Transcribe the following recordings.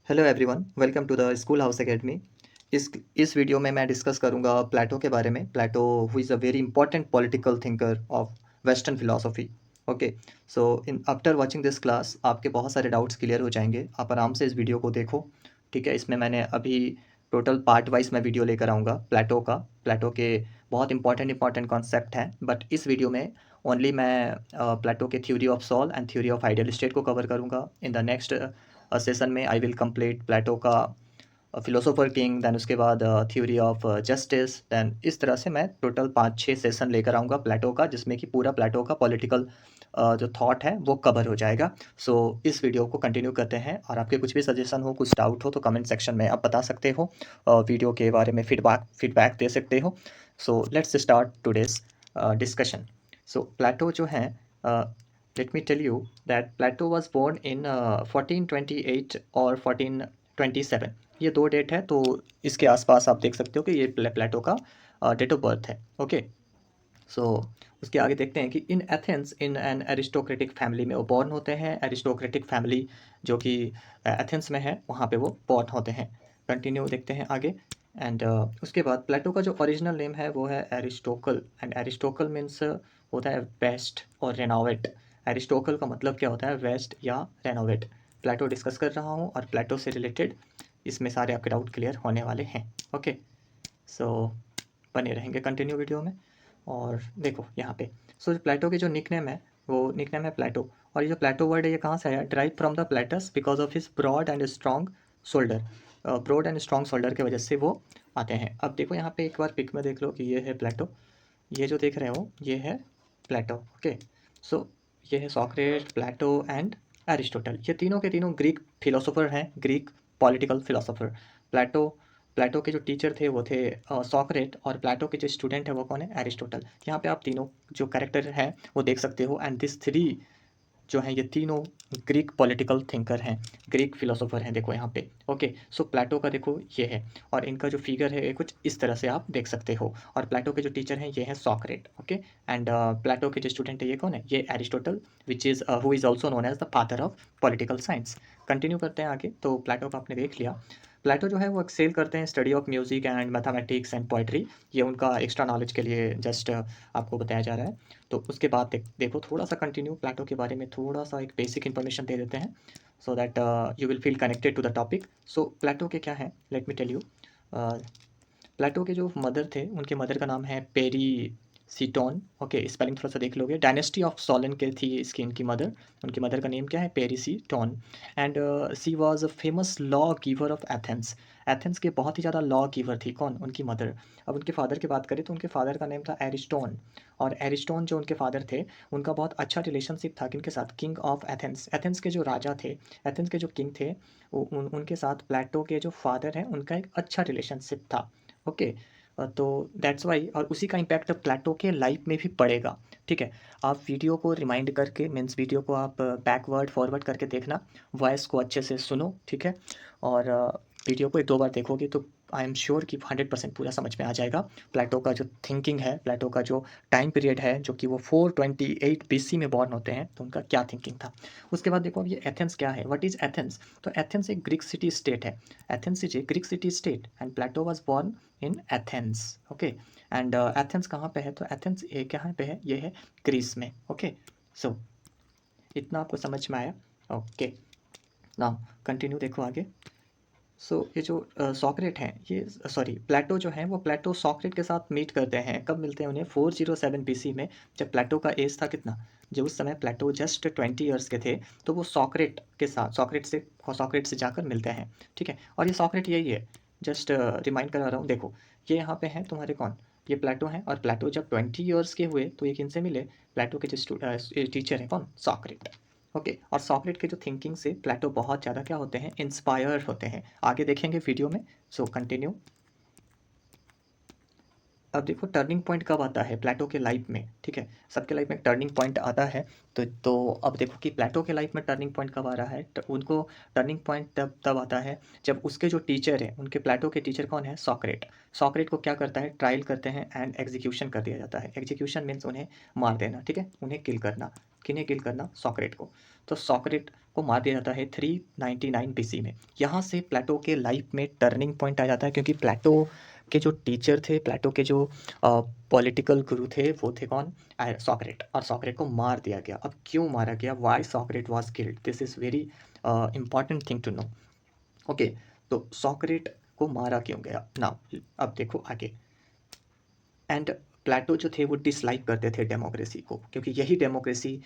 Hello everyone, welcome to the school house academy. इस video में मैं डिस्कस करूंगा प्लेटो के बारे में। Plato who is a very important political thinker of western philosophy. Okay, so in after watching this class आपके बहुत सारे डाउट्स क्लियर हो जाएंगे। आप आराम से इस वीडियो को देखो। ठीक है, इसमें मैंने अभी टोटल पार्ट वाइज मैं वीडियो लेकर आऊँगा प्लेटो का। प्लेटो के बहुत इंपॉर्टेंट कॉन्सेप्ट हैं, बट इस वीडियो में ओनली मैं प्लेटो के theory of soul and theory of ideal state को कवर करूँगा। इन द नेक्स्ट सेशन में आई विल कंप्लीट प्लेटो का फिलोसोफर किंग, दैन उसके बाद थ्योरी ऑफ जस्टिस। दैन इस तरह से मैं टोटल 5-6 सेशन लेकर आऊँगा प्लेटो का, जिसमें कि पूरा प्लेटो का पॉलिटिकल जो थॉट है वो कवर हो जाएगा। सो इस वीडियो को कंटिन्यू करते हैं, और आपके कुछ भी सजेशन हो, कुछ डाउट हो तो कमेंट सेक्शन में आप बता सकते हो। वीडियो के बारे में फीडबैक दे सकते हो। So let's start today's discussion. So Plato जो है, let me tell you that Plato was born in 1428 और 1427। ये दो डेट है, तो इसके आसपास आप देख सकते हो कि ये प्लेटो का डेट ऑफ बर्थ है। ओके, सो उसके आगे देखते हैं कि in Athens in an aristocratic family में वो बॉर्न होते हैं। एरिस्टोक्रेटिक फैमिली जो कि एथेंस में है, वहाँ पे वो बॉर्न होते हैं। कंटिन्यू देखते हैं आगे। एंड उसके बाद प्लेटो का जो ओरिजिनल नेम है वो है एरिस्टोकल, एंड एरिस्टोकल मीन्स होता है वेस्ट और रेनोवेट। एरिस्टोकल का मतलब क्या होता है, वेस्ट या रेनोवेट। प्लेटो डिस्कस कर रहा हूँ, और प्लेटो से रिलेटेड इसमें सारे आपके डाउट क्लियर होने वाले हैं। ओके, सो बने रहेंगे कंटिन्यू वीडियो में। और देखो यहाँ पे, सो प्लेटो की जो निकनेम है वो निकनेम है प्लेटो। और ये जो प्लेटो वर्ड है ये कहाँ से आया, drive from the platys because of his broad and strong shoulder. Broad and strong shoulder की वजह से वो आते हैं। अब देखो यहाँ पे एक बार पिक में देख लो कि ये है प्लेटो। ये जो देख रहे हो ये है प्लेटो। ओके, सो ये है सॉक्रेट, प्लेटो एंड एरिस्टोटल। ये तीनों के तीनों ग्रीक फिलोसोफर हैं, ग्रीक पॉलिटिकल फिलोसोफर। प्लेटो प्लेटो के जो टीचर थे वो थे सॉक्रेट, और प्लेटो के जो स्टूडेंट है वो कौन है, एरिस्टोटल। यहाँ पे आप तीनों जो कैरेक्टर हैं वो देख सकते हो। एंड दिस थ्री जो हैं ये तीनों ग्रीक पॉलिटिकल थिंकर हैं, ग्रीक फिलोसोफर हैं। देखो यहाँ पे। ओके, सो प्लेटो का देखो ये है, और इनका जो फिगर है ये कुछ इस तरह से आप देख सकते हो। और प्लेटो के जो टीचर हैं ये हैं सॉक्रेट। ओके, एंड प्लेटो के जो स्टूडेंट है ये कौन है, ये Aristotle, which is who is also known as the father of political science. Continue करते हैं आगे। तो प्लेटो का आपने देख लिया। प्लेटो जो है वो एक्सेल करते हैं study of music and mathematics and poetry. ये उनका एक्स्ट्रा नॉलेज के लिए जस्ट आपको बताया जा रहा है। तो उसके बाद देखो थोड़ा सा कंटिन्यू प्लेटो के बारे में थोड़ा सा एक बेसिक इन्फॉर्मेशन दे देते हैं, so that you will feel connected to the topic. So Plato के क्या है, let me tell you. Plato के जो मदर थे उनके मदर का नाम है पेरी सीटोन। ओके, स्पेलिंग थोड़ा सा देख लोगे। डायनेस्टी ऑफ सोलन के थी इसकी इनकी मदर। उनकी मदर का नेम क्या है, Perictione. And she was a famous law giver of Athens. Athens के बहुत ही ज़्यादा लॉ गिवर थी कौन, उनकी मदर। अब उनके फादर की बात करें तो उनके फादर का नेम था एरिस्टोन। और एरिस्टोन जो उनके फादर थे उनका बहुत अच्छा रिलेशनशिप था किनके साथ, किंग ऑफ एथेंस। एथेंस के जो राजा थे, एथेंस के जो किंग थे, उनके साथ प्लेटो के जो फादर हैं उनका एक अच्छा रिलेशनशिप था। ओके, तो दैट्स वाई, और उसी का इम्पैक्ट प्लेटो के लाइफ में भी पड़ेगा। ठीक है, आप वीडियो को रिमाइंड करके, मीन्स वीडियो को आप बैकवर्ड फॉरवर्ड करके देखना, वॉइस को अच्छे से सुनो। ठीक है, और वीडियो को 1-2 बार देखोगे तो आई एम श्योर कि 100% पूरा समझ में आ जाएगा। प्लेटो का जो थिंकिंग है, प्लेटो का जो टाइम पीरियड है, जो कि वो 428 BC में बॉर्न होते हैं, तो उनका क्या थिंकिंग था। उसके बाद देखो अब ये एथेंस क्या है, व्हाट इज़ एथेंस। तो एथेंस एक ग्रीक सिटी स्टेट है। Athens is a Greek city state and Plato was born in Athens. Okay, and Athens कहाँ पे है, तो एथेंस ये कहाँ पे है, ये है ग्रीस में। ओके, सो इतना आपको समझ में आया। ओके, नाउ कंटिन्यू देखो आगे। सो ये जो सॉक्रेट हैं, ये सॉरी प्लेटो जो हैं वो प्लेटो सॉक्रेट के साथ मीट करते हैं। कब मिलते हैं उन्हें, 407 BC में, जब प्लेटो का एज था कितना, जब उस समय प्लेटो जस्ट 20 ईयर्स के थे, तो वो सॉक्रेट के साथ सॉक्रेट से जाकर मिलते हैं। ठीक है, और ये सॉक्रेट यही है, जस्ट रिमाइंड करा रहा हूँ। देखो ये यहाँ पे हैं तुम्हारे कौन, ये प्लेटो हैं, और प्लेटो जब 20 ईयर्स के हुए तो ये किनसे मिले, प्लेटो के जो टीचर हैं कौन, सॉक्रेट। ओके, और सॉक्रेट के जो थिंकिंग से प्लेटो बहुत ज़्यादा क्या होते हैं, इंस्पायर होते हैं। आगे देखेंगे वीडियो में। So continue. अब देखो टर्निंग पॉइंट कब आता है प्लेटो के लाइफ में। ठीक है, सबके लाइफ में टर्निंग पॉइंट आता है। तो अब देखो कि प्लेटो के लाइफ में टर्निंग पॉइंट कब आ रहा है, उनको टर्निंग पॉइंट तब तब आता है जब उसके जो टीचर हैं, उनके प्लेटो के टीचर कौन है, सॉक्रेट। सॉक्रेट को क्या करता है, ट्रायल करते हैं एंड एग्जीक्यूशन कर दिया जाता है। एग्जीक्यूशन मीन्स उन्हें मार देना। ठीक है, उन्हें किल करना। किन्हें किल करना? सॉक्रेट को। तो सॉक्रेट को मार दिया जाता है 399 BC में। यहाँ से प्लेटो के लाइफ में टर्निंग पॉइंट आ जाता है, क्योंकि प्लेटो के जो टीचर थे, प्लेटो के जो पॉलिटिकल गुरु थे, वो थे कौन? सॉक्रेट। और सॉक्रेट को मार दिया गया। अब क्यों मारा गया? Why Socrates was killed? This is very important thing to know. Okay, तो सॉक्रेट को मारा क्यों गया? नाउ अब देखो आगे। एंड प्लेटो जो थे वो डिसलाइक करते थे डेमोक्रेसी को, क्योंकि यही डेमोक्रेसी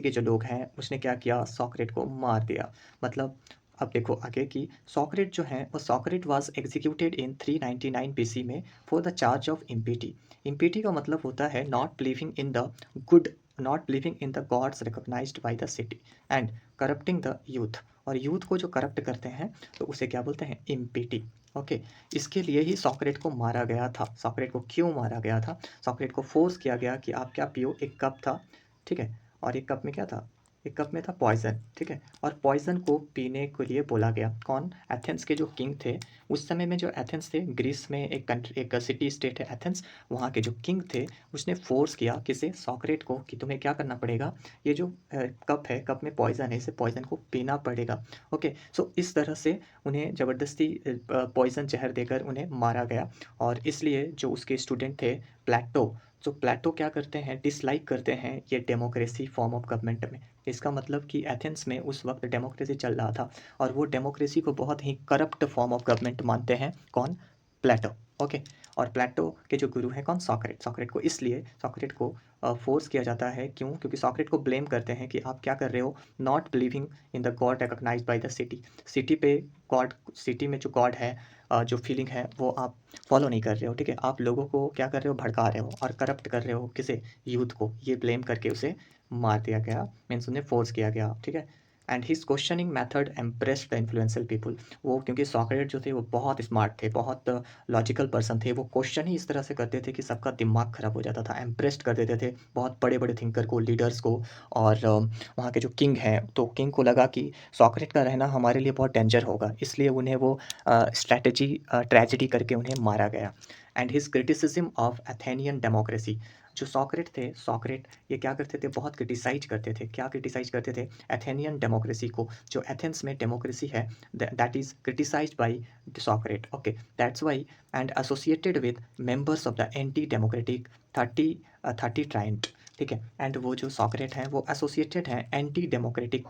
के जो लोग हैं, उसने क्या किया? सॉक्रेट को मार दिया। मतलब अब देखो आगे कि सॉक्रेट जो है वो Socrates was executed in 399 BC में for the charge of impiety. Impiety का मतलब होता है not believing in the good, not believing in the gods recognised by the city and corrupting the youth. और यूथ को जो करप्ट करते हैं तो उसे क्या बोलते हैं? इम्पीटी। ओके, इसके लिए ही सॉक्रेट को मारा गया था। सॉक्रेट को क्यों मारा गया था? सॉक्रेट को फोर्स किया गया कि आप क्या पियो? एक कप था, ठीक है, और एक कप में क्या था? एक कप में था पॉइजन, ठीक है, और पॉइजन को पीने के लिए बोला गया। कौन? एथेंस के जो किंग थे उस समय में, जो एथेंस थे, ग्रीस में एक कंट्री, एक सिटी स्टेट है एथेंस, वहाँ के जो किंग थे उसने फोर्स किया किसे? सॉक्रेट को, कि तुम्हें क्या करना पड़ेगा? ये जो कप है, कप में पॉइजन है, इसे पॉइजन को पीना पड़ेगा। ओके, सो इस तरह से उन्हें ज़बरदस्ती पॉइज़न ज़हर देकर उन्हें मारा गया। और इसलिए जो उसके स्टूडेंट थे प्लेटो, जो प्लेटो क्या करते हैं? डिसलाइक करते हैं ये डेमोक्रेसी फॉर्म ऑफ गवर्नमेंट में। इसका मतलब कि एथेंस में उस वक्त डेमोक्रेसी चल रहा था और वो डेमोक्रेसी को बहुत ही करप्ट फॉर्म ऑफ गवर्नमेंट मानते हैं। कौन? प्लेटो। ओके, और प्लेटो के जो गुरु हैं कौन? सॉक्रेट। सॉक्रेट को इसलिए सॉक्रेट को फोर्स किया जाता है, क्यों? क्योंकि सॉक्रेट को ब्लेम करते हैं कि आप क्या कर रहे हो? Not believing in the god recognised by the city. City पे गॉड, सिटी में जो गॉड है, जो फीलिंग है वो आप फॉलो नहीं कर रहे हो, ठीक है, आप लोगों को क्या कर रहे हो? भड़का रहे हो और करप्ट कर रहे हो। किसे? यूथ को। ये ब्लेम करके उसे मार दिया गया, मीन्स उन्हें फोर्स किया गया, ठीक है। And his questioning method impressed the influential people. वो, क्योंकि सॉक्रेट जो थे वो बहुत स्मार्ट थे, बहुत लॉजिकल पर्सन थे, वो क्वेश्चन ही इस तरह से करते थे कि सबका दिमाग खराब हो जाता था। इम्प्रेस्ड कर देते थे बहुत बड़े बड़े थिंकर को, लीडर्स को। और वहाँ के जो किंग हैं, तो किंग को लगा कि सॉक्रेट का रहना हमारे लिए बहुत डेंजर होगा, इसलिए उन्हें वो स्ट्रैटेजी ट्रेजेडी करके उन्हें मारा गया। And his criticism of Athenian democracy. जो सॉक्रेट थे, सॉक्रेट ये क्या करते थे? बहुत क्रिटिसाइज करते थे। क्या क्रिटिसाइज करते थे? एथेनियन डेमोक्रेसी को। जो एथेंस में डेमोक्रेसी है, that is criticised by Socrates. Okay, that's why and associated with members of the anti democratic 30 tyrants, ठीक है। एंड वो जो सॉक्रेट हैं वो एसोसिएटेड हैं एंटी डेमोक्रेटिक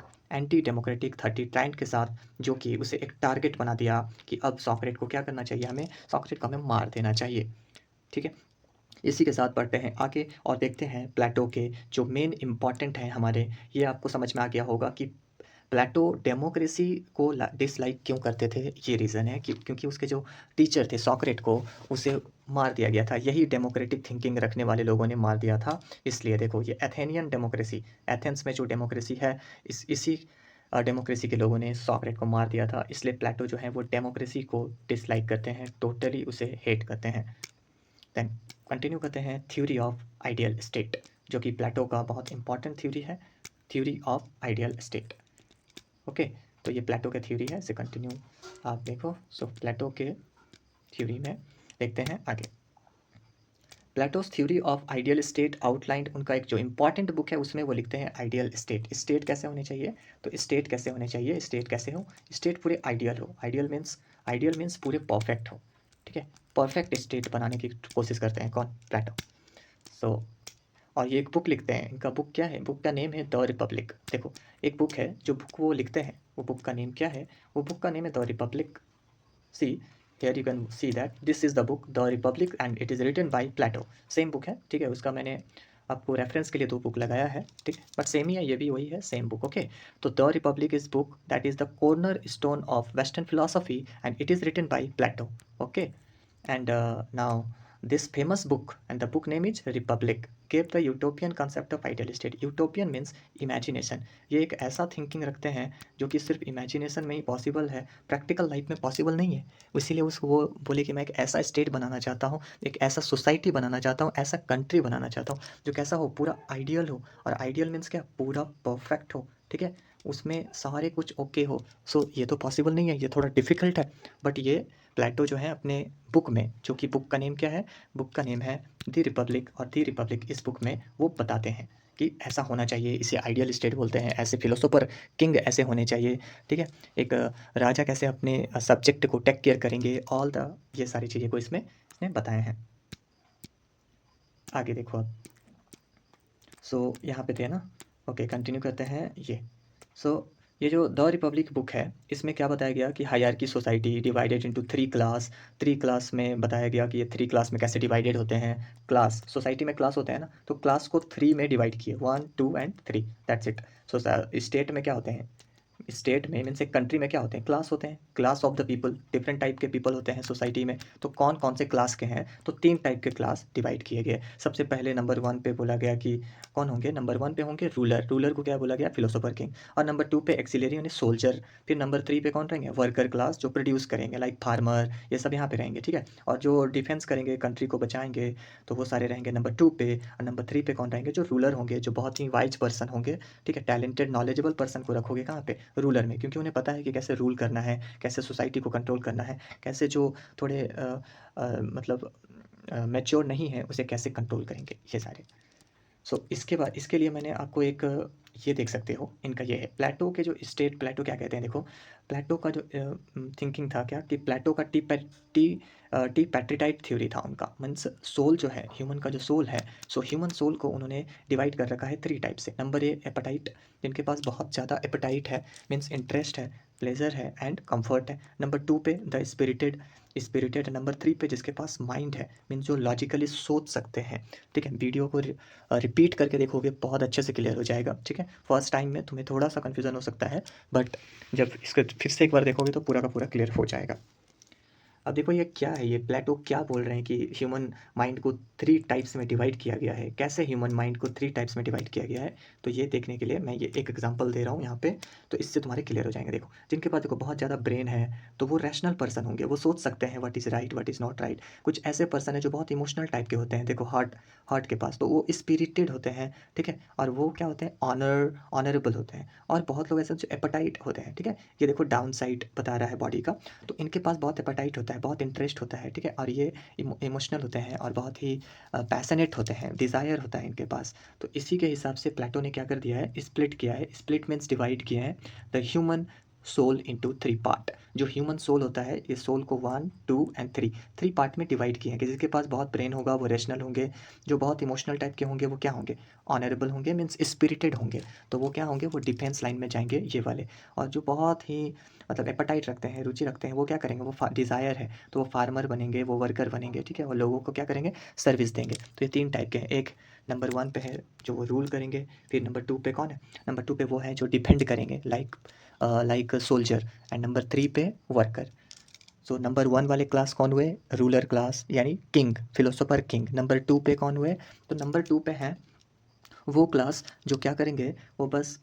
30 ट्राइंट के साथ, जो कि उसे एक टारगेट बना दिया कि अब सॉक्रेट को क्या करना चाहिए? हमें सॉक्रेट को हमें मार देना चाहिए, ठीक है। इसी के साथ बढ़ते हैं आगे और देखते हैं प्लेटो के जो मेन इम्पॉर्टेंट हैं हमारे। ये आपको समझ में आ गया होगा कि प्लेटो डेमोक्रेसी को डिसलाइक क्यों करते थे। ये रीज़न है कि क्योंकि उसके जो टीचर थे सॉक्रेट को, उसे मार दिया गया था। यही डेमोक्रेटिक थिंकिंग रखने वाले लोगों ने मार दिया था। इसलिए देखो, ये एथेनियन डेमोक्रेसी, एथेंस में जो डेमोक्रेसी है, इसी डेमोक्रेसी के लोगों ने सॉक्रेट को मार दिया था। इसलिए प्लेटो जो है वो डेमोक्रेसी को डिसलाइक करते हैं, टोटली उसे हेट करते हैं। देन कंटिन्यू करते हैं थ्योरी ऑफ आइडियल स्टेट, जो कि प्लेटो का बहुत इंपॉर्टेंट थ्योरी है, theory of ideal state. Okay, तो ये प्लेटो के थ्योरी है, इसे कंटिन्यू आप देखो। सो प्लेटो के थ्योरी में देखते हैं आगे। Plateaus theory of ideal state outlined, उनका एक जो इंपॉर्टेंट बुक है उसमें वो लिखते हैं आइडियल स्टेट। स्टेट कैसे होने चाहिए? तो स्टेट कैसे होने चाहिए? स्टेट कैसे हो? स्टेट पूरे आइडियल हो। आइडियल मीन्स पूरे परफेक्ट हो, ठीक है। परफेक्ट स्टेट बनाने की कोशिश करते हैं कौन? प्लेटो। सो और ये एक बुक लिखते हैं, इनका बुक क्या है? बुक का नेम है द रिपब्लिक। देखो, एक बुक है जो बुक वो लिखते हैं, वो बुक का नेम क्या है? वो बुक का नेम है the Republic. See, here you can see that this is the book The Republic and it is written by Plato। Same book है, ठीक है। उसका मैंने आपको रेफरेंस के लिए 2 बुक लगाया है, ठीक, बट सेम ही है, ये भी वही है, सेम बुक। ओके, तो the Republic is book that is the cornerstone of western philosophy and it is written by Plato. Okay, and now this famous book and the book name is Republic gave the utopian concept of ideal state। Utopian means imagination. ये एक ऐसा thinking रखते हैं जो कि सिर्फ imagination में ही possible है, प्रैक्टिकल लाइफ में पॉसिबल नहीं है। इसीलिए उसको वो बोले कि मैं एक ऐसा स्टेट बनाना चाहता हूँ, एक ऐसा सोसाइटी बनाना चाहता हूँ, ऐसा कंट्री बनाना चाहता हूँ जो कैसा हो? पूरा आइडियल हो। और आइडियल मीन्स क्या? पूरा परफेक्ट हो, ठीक है, उसमें सारे कुछ ओके हो। सो ये तो पॉसिबल नहीं है, ये थोड़ा डिफ़िकल्ट है। बट ये प्लेटो जो है अपने बुक में, जो कि बुक का नेम क्या है? बुक का नेम है द रिपब्लिक। और द रिपब्लिक इस बुक में वो बताते हैं कि ऐसा होना चाहिए, इसे आइडियल स्टेट बोलते हैं, ऐसे फिलोसोफर किंग ऐसे होने चाहिए, ठीक है। एक राजा कैसे अपने सब्जेक्ट को टेक केयर करेंगे, ऑल द ये सारी चीज़ें को इसने बताए हैं। आगे देखो आप। सो यहाँ पे थे ना, ओके कंटिन्यू करते हैं ये। सो ये जो द रिपब्लिक बुक है, इसमें क्या बताया गया कि hierarchy society divided into 3 class. 3 class में बताया गया कि ये 3 क्लास में कैसे डिवाइडेड होते हैं। क्लास, सोसाइटी में क्लास होते हैं ना, तो क्लास को 3 में डिवाइड किए, 1 2 and 3, that's it. So state में क्या होते हैं, स्टेट में मीन्स एक कंट्री में क्या होते हैं, क्लास होते हैं, class of the people, different type के पीपल होते हैं सोसाइटी में। तो कौन कौन से क्लास के हैं, तो 3 टाइप के क्लास डिवाइड किए गए। सबसे पहले नंबर 1 पे बोला गया कि कौन होंगे, नंबर 1 पे होंगे रूलर, रूलर को क्या बोला गया, फिलोसोफर किंग। और नंबर 2 पे एक्सिलरी यानी सोल्जर। फिर नंबर 3 पे कौन रहेंगे, वर्कर क्लास, जो प्रोड्यूस करेंगे लाइक फार्मर, ये सब यहाँ पे रहेंगे, ठीक है। और जो डिफेंस करेंगे, कंट्री को बचाएंगे, तो वो सारे रहेंगे नंबर 2 पे। और नंबर 3 पे कौन रहेंगे, जो रूलर होंगे, जो बहुत ही वाइज पर्सन होंगे, ठीक है, टैलेंटेड नॉलेजेबल पर्सन को रखोगे कहाँ पे, रूलर में, क्योंकि उन्हें पता है कि कैसे रूल करना है, कैसे सोसाइटी को कंट्रोल करना है, कैसे जो थोड़े मतलब मैच्योर नहीं है उसे कैसे कंट्रोल करेंगे, ये सारे। सो इसके बाद इसके लिए मैंने आपको एक ये देख सकते हो, इनका ये है प्लेटो के जो स्टेट, प्लेटो क्या कहते हैं देखो। प्लेटो का जो थिंकिंग था क्या कि प्लेटो का टी पैट्रिटाइट थ्योरी था उनका, मीन्स सोल जो है, ह्यूमन का जो सोल है, सो ह्यूमन सोल को उन्होंने डिवाइड कर रखा है 3 टाइप से। नंबर 1 एपेटाइट, जिनके पास बहुत ज़्यादा एपेटाइट है, मीन्स इंटरेस्ट है, प्लेजर है एंड कंफर्ट है। नंबर 2 पे द स्पिरिटेड, स्पिरिटेड। नंबर 3 पे जिसके पास माइंड है, मीन्स जो लॉजिकली सोच सकते हैं, ठीक है। वीडियो को रिपीट करके देखोगे बहुत अच्छे से क्लियर हो जाएगा, ठीक है। फर्स्ट टाइम में तुम्हें थोड़ा सा कन्फ्यूज़न हो सकता है, बट जब इसको फिर से एक बार देखोगे तो पूरा का पूरा क्लियर हो जाएगा। अब देखो ये क्या है, ये प्लेटो क्या बोल रहे हैं कि ह्यूमन माइंड को 3 टाइप्स में डिवाइड किया गया है, कैसे ह्यूमन माइंड को 3 टाइप्स में डिवाइड किया गया है। तो ये देखने के लिए मैं ये एक एग्जांपल दे रहा हूँ यहाँ पे, तो इससे तुम्हारे क्लियर हो जाएंगे। देखो जिनके पास देखो बहुत ज़्यादा ब्रेन है, तो वो रैशनल पर्सन होंगे, वो सोच सकते हैं what is right what is not right. कुछ ऐसे पर्सन है जो बहुत इमोशनल टाइप के होते हैं, देखो हार्ट, हार्ट के पास, तो वो स्पिरिटेड होते हैं, ठीक है। और वो क्या होते हैं, ऑनरेबल होते हैं। और बहुत लोग ऐसे जो एपेटाइट होते हैं, ठीक है, ये देखो डाउन साइड बता रहा है बॉडी का, तो इनके पास बहुत एपेटाइट होता है, बहुत इंटरेस्ट होता है, ठीक है। और ये इमोशनल होते हैं और बहुत ही पैशनेट होते हैं, डिज़ायर होता है इनके पास। तो इसी के हिसाब से प्लेटो ने क्या कर दिया है, स्प्लिट किया है, स्प्लिट मीन्स डिवाइड किए हैं the human soul into 3 part. जो ह्यूमन सोल होता है, ये सोल को 1 2 एंड 3 पार्ट में डिवाइड किए हैं कि जिसके पास बहुत ब्रेन होगा वो रेशनल होंगे, जो बहुत इमोशनल टाइप के होंगे वो क्या होंगे, ऑनरेबल होंगे, मीन्स स्पिरिटेड होंगे, तो वो क्या होंगे, वो डिफेंस लाइन में जाएंगे ये वाले। और जो बहुत ही मतलब एपेटाइट रखते हैं, रुचि रखते हैं, वो क्या करेंगे, वो डिज़ायर है तो वो फार्मर बनेंगे, वो वर्कर बनेंगे, ठीक है, और लोगों को क्या करेंगे, सर्विस देंगे। तो ये 3 टाइप के हैं। एक नंबर 1 पे है जो वो रूल करेंगे, फिर नंबर 2 पे कौन है, नंबर 2 पे वो है जो डिफेंड करेंगे लाइक सोल्जर, एंड नंबर 3 पे वर्कर। सो नंबर 1 वाले क्लास कौन हुए, रूलर क्लास यानी किंग, फिलोसोफर किंग। नंबर 2 पे कौन हुए, तो नंबर 2 पे हैं वो क्लास जो क्या करेंगे, वो बस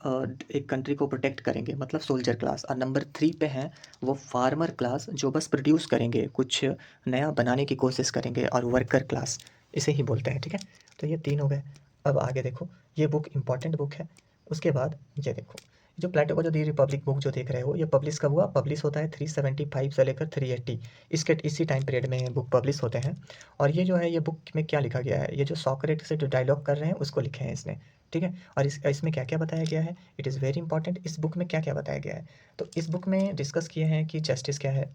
एक कंट्री को प्रोटेक्ट करेंगे, मतलब सोल्जर क्लास। और नंबर 3 पे हैं वो फार्मर क्लास जो बस प्रोड्यूस करेंगे, कुछ नया बनाने की कोशिश करेंगे, और वर्कर क्लास इसे ही बोलते हैं, ठीक है। तो ये 3 हो गए। अब आगे देखो, ये बुक इंपॉर्टेंट बुक है। उसके बाद ये देखो, जो प्लेटो का जो दी रिपब्लिक बुक जो देख रहे हो, ये पब्लिश कब हुआ, पब्लिश होता है 375 से लेकर 380, इसके इसी टाइम पीरियड में बुक पब्लिश होते हैं। और ये जो है, ये बुक में क्या लिखा गया है, ये जो सॉक्रेटिस से जो डायलॉग कर रहे हैं उसको लिखे हैं इसने, ठीक है। और इसमें क्या क्या बताया गया है, इट इज़ वेरी इंपॉर्टेंट, इस बुक में क्या क्या बताया गया है। तो इस बुक में डिस्कस किए हैं कि जस्टिस क्या है,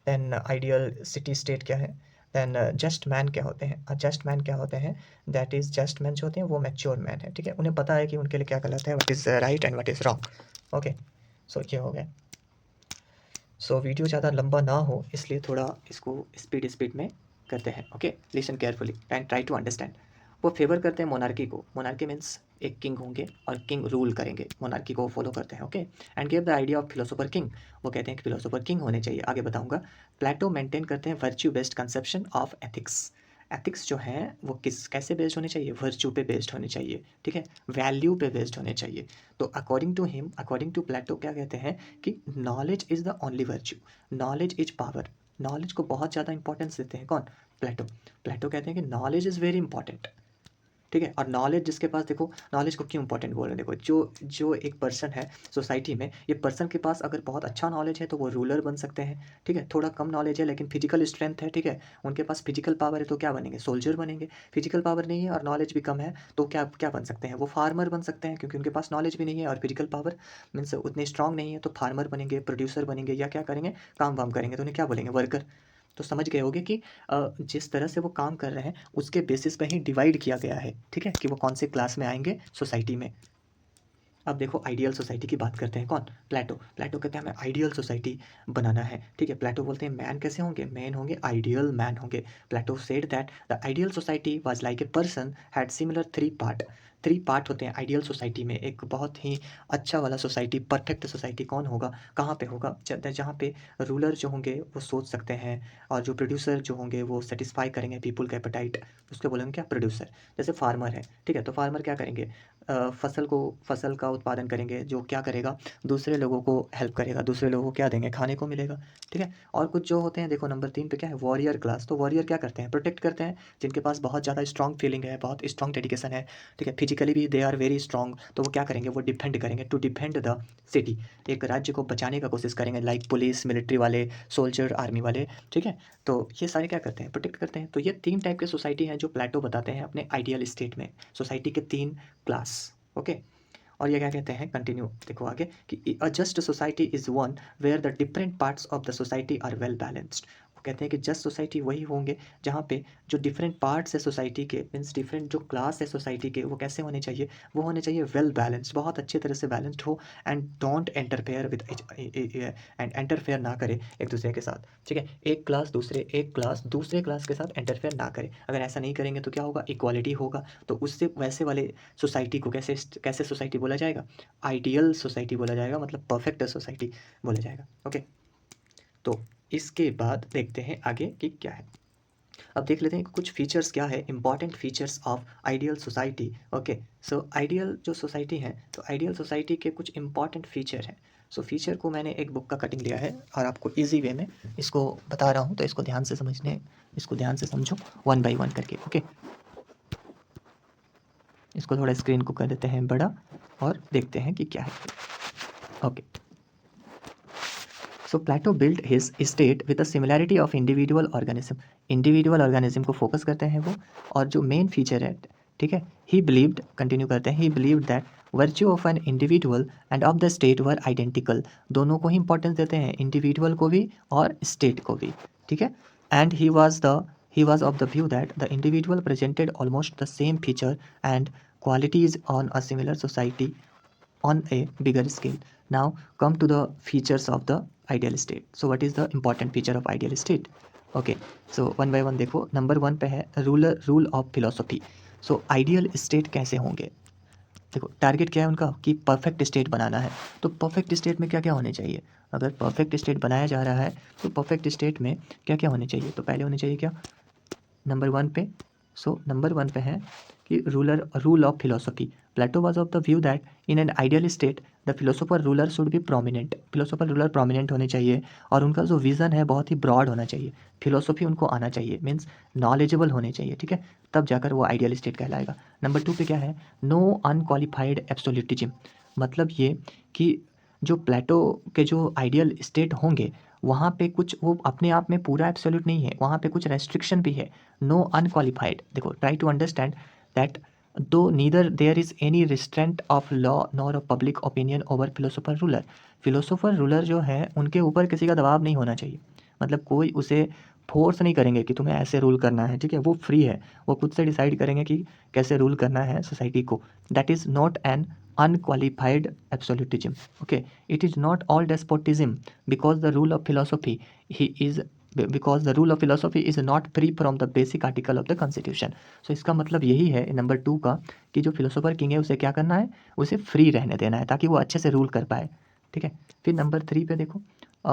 देन आइडियल सिटी स्टेट क्या है, देन जस्ट मैन क्या होते हैं। और जस्ट मैन क्या होते हैं, दैट इज़ जस्ट मैन जो होते हैं वो मैच्योर मैन है, ठीक है, उन्हें पता है कि उनके लिए क्या गलत है, what is right and what is wrong. Okay, so ये हो गया। सो वीडियो ज़्यादा लंबा ना हो इसलिए थोड़ा इसको स्पीड स्पीड में करते हैं। Okay, listen carefully and try to understand. वो फेवर करते हैं मोनार्की को, मोनार्की मीन्स एक किंग होंगे और किंग रूल करेंगे, मोनार्की को फॉलो करते हैं। Okay, and give the idea of philosopher king, वो कहते हैं कि फिलोसोफर किंग होने चाहिए, आगे बताऊंगा। प्लेटो मेंटेन करते हैं virtue based conception of ethics. Ethics जो हैं वो किस कैसे बेस्ड होने चाहिए, वर्च्यू पे बेस्ड होने चाहिए, ठीक है, वैल्यू पे बेस्ड होने चाहिए। तो according to him, according to Plato क्या कहते हैं कि knowledge is the only virtue, knowledge is power. Knowledge को बहुत ज़्यादा इंपॉर्टेंस देते हैं कौन, प्लेटो। प्लेटो कहते हैं कि नॉलेज इज़ वेरी इंपॉर्टेंट, ठीक है। और नॉलेज जिसके पास, देखो नॉलेज को क्यों इंपॉर्टेंट बोल रहे हैं, देखो जो जो एक पर्सन है सोसाइटी में, ये पर्सन के पास अगर बहुत अच्छा नॉलेज है तो वो रूलर बन सकते हैं, ठीक है। थोड़ा कम नॉलेज है लेकिन फिजिकल स्ट्रेंथ है, ठीक है, उनके पास फिजिकल पावर है तो क्या बनेंगे, सोल्जर बनेंगे। फिजिकल पावर नहीं है और नॉलेज भी कम है तो क्या क्या बन सकते हैं, वो फार्मर बन सकते हैं, क्योंकि उनके पास नॉलेज भी नहीं है और फिजिकल पावर मीन्स उतने स्ट्रांग नहीं है, तो फार्मर बनेंगे, प्रोड्यूसर बनेंगे, या क्या करेंगे, काम वाम करेंगे, तो उन्हें क्या बोलेंगे, वर्कर। तो समझ गए होगे कि जिस तरह से वो काम कर रहे हैं उसके बेसिस पे ही डिवाइड किया गया है, ठीक है, कि वो कौन से क्लास में आएंगे सोसाइटी में। अब देखो आइडियल सोसाइटी की बात करते हैं, कौन, प्लेटो। प्लेटो कहते हैं हमें आइडियल सोसाइटी बनाना है, ठीक है। प्लेटो बोलते हैं मैन कैसे होंगे, मैन होंगे आइडियल मैन होंगे। Plato said that the ideal society was like a person had similar three part होते हैं आइडियल सोसाइटी में। एक बहुत ही अच्छा वाला सोसाइटी, परफेक्ट सोसाइटी कौन होगा, कहाँ पे होगा, जहाँ पे रूलर जो होंगे वो सोच सकते हैं और जो प्रोड्यूसर जो होंगे वो सेटिस्फाई करेंगे पीपुल का एपेटाइट, उसके बोलेंगे क्या, प्रोड्यूसर। जैसे फार्मर है, ठीक है, तो फार्मर क्या करेंगे, फसल का उत्पादन करेंगे, जो क्या करेगा, दूसरे लोगों को हेल्प करेगा, दूसरे लोगों को क्या देंगे, खाने को मिलेगा, ठीक है। और कुछ जो होते हैं, देखो नंबर 3 पे क्या है, वॉरियर क्लास। तो वॉरियर क्या करते हैं, प्रोटेक्ट करते हैं, जिनके पास बहुत ज़्यादा स्ट्रॉन्ग फीलिंग है, बहुत स्ट्रॉन्ग डेडिकेशन है, ठीक है, फिजिकली भी दे आर वेरी स्ट्रॉन्ग, तो वो क्या करेंगे, वो डिफेंड करेंगे, टू डिफेंड द सिटी, एक राज्य को बचाने का कोशिश करेंगे, लाइक पुलिस, मिलिट्री वाले, सोल्जर, आर्मी वाले, ठीक है। तो ये सारे क्या करते हैं, प्रोटेक्ट करते हैं। तो ये 3 टाइप के सोसाइटी हैं जो प्लेटो बताते हैं अपने आइडियल स्टेट में, सोसाइटी के 3 क्लास, ओके। और ये क्या कहते हैं, कंटिन्यू देखो आगे, कि a just society is one where the different parts of the society are well balanced. वो कहते हैं कि जस्ट सोसाइटी वही होंगे जहाँ पे जो डिफरेंट पार्ट्स है सोसाइटी के, मीन्स डिफरेंट जो क्लास है सोसाइटी के, वो कैसे होने चाहिए, वो होने चाहिए वेल बैलेंस्ड, बहुत अच्छे तरह से बैलेंस्ड हो, and don't interfere with and interfere ना करे एक दूसरे के साथ, ठीक है। एक क्लास दूसरे क्लास के साथ इंटरफेयर ना करे। अगर ऐसा नहीं करेंगे तो क्या होगा, इक्वालिटी होगा, तो उससे वैसे वाले सोसाइटी को कैसे कैसे सोसाइटी बोला जाएगा, आइडियल सोसाइटी बोला जाएगा, मतलब परफेक्ट सोसाइटी बोला जाएगा, ओके। तो इसके बाद देखते हैं आगे कि क्या है। अब देख लेते हैं कि कुछ फीचर्स क्या है, important features of ideal society, okay. So ideal जो सोसाइटी है, तो आइडियल सोसाइटी के कुछ इंपॉर्टेंट फीचर हैं। सो फीचर को मैंने एक बुक का कटिंग लिया है और आपको ईजी वे में इसको बता रहा हूँ, तो इसको ध्यान से समझो वन बाई वन करके, ओके। इसको थोड़ा स्क्रीन को कर देते हैं बड़ा और देखते हैं कि क्या है, okay. So Plato build his state with the similarity of individual organism को फोकस करते हैं वो, और जो मेन फीचर है, ठीक है, ही बिलीव्ड, कंटिन्यू करते हैं, ही believed that virtue of an individual end of the state were identical. दोनों को ही इंपॉर्टेंस देते हैं, इंडिविजुअल को भी और स्टेट को भी, ठीक है। And he was of the view that the individual presented almost the same feature and qualities on a similar society on a bigger scale. Now come to the features of the ideal state. So what is the important feature of ideal state? Okay, so one by one देखो, number 1 पे है rule of philosophy. So ideal state कैसे होंगे, देखो target क्या है उनका, कि परफेक्ट स्टेट बनाना है। तो परफेक्ट स्टेट में क्या क्या होने चाहिए, अगर परफेक्ट स्टेट बनाया जा रहा है तो परफेक्ट स्टेट में क्या क्या होने चाहिए, तो पहले होने चाहिए क्या, नंबर 1 पे, सो नंबर 1 पे है कि rule of philosophy. Plato was of the view that in an ideal state the philosopher ruler should be prominent, philosopher ruler prominent होने चाहिए, और उनका जो विज़न है बहुत ही ब्रॉड होना चाहिए, फिलोसफी उनको आना चाहिए, मीन्स नॉलेजेबल होने चाहिए, ठीक है, तब जाकर वो आइडियल स्टेट कहलाएगा। नंबर 2 पे क्या है, नो अनक्वालिफाइड एब्सोल्यूटिज्म, मतलब ये कि जो प्लेटो के जो आइडियल स्टेट होंगे वहाँ पे कुछ वो अपने आप में पूरा एब्सोल्यूट नहीं है, वहाँ पे कुछ रेस्ट्रिक्शन भी है। नो अनक्वालिफाइड, देखो try to understand that though neither there is any restraint of law nor of public opinion over philosopher ruler. Philosopher ruler जो है उनके ऊपर किसी का दबाव नहीं होना चाहिए, मतलब कोई उसे फोर्स नहीं करेंगे कि तुम्हें ऐसे रूल करना है, ठीक है, वो फ्री है, वो खुद से डिसाइड करेंगे कि कैसे रूल करना है सोसाइटी को। That is not an unqualified absolutism, okay. It is not all despotism because the rule of philosophy he is because the rule of philosophy is not free from the basic article of the constitution. So इसका मतलब यही है number 2 का, कि जो philosopher king है उसे क्या करना है, उसे फ्री रहने देना है ताकि वो अच्छे से रूल कर पाए, ठीक है। फिर नंबर 3 पे देखो,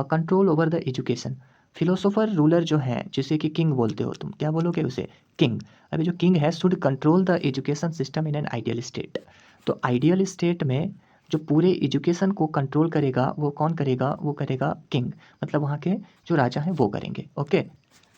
control over the education. Philosopher ruler जो है, जिसे कि किंग बोलते हो तुम, क्या बोलोगे उसे, किंग। अभी जो किंग है should control the education system in an ideal state. तो आइडियल स्टेट में जो पूरे एजुकेशन को कंट्रोल करेगा वो कौन करेगा, वो करेगा किंग, मतलब वहाँ के जो राजा हैं वो करेंगे, ओके।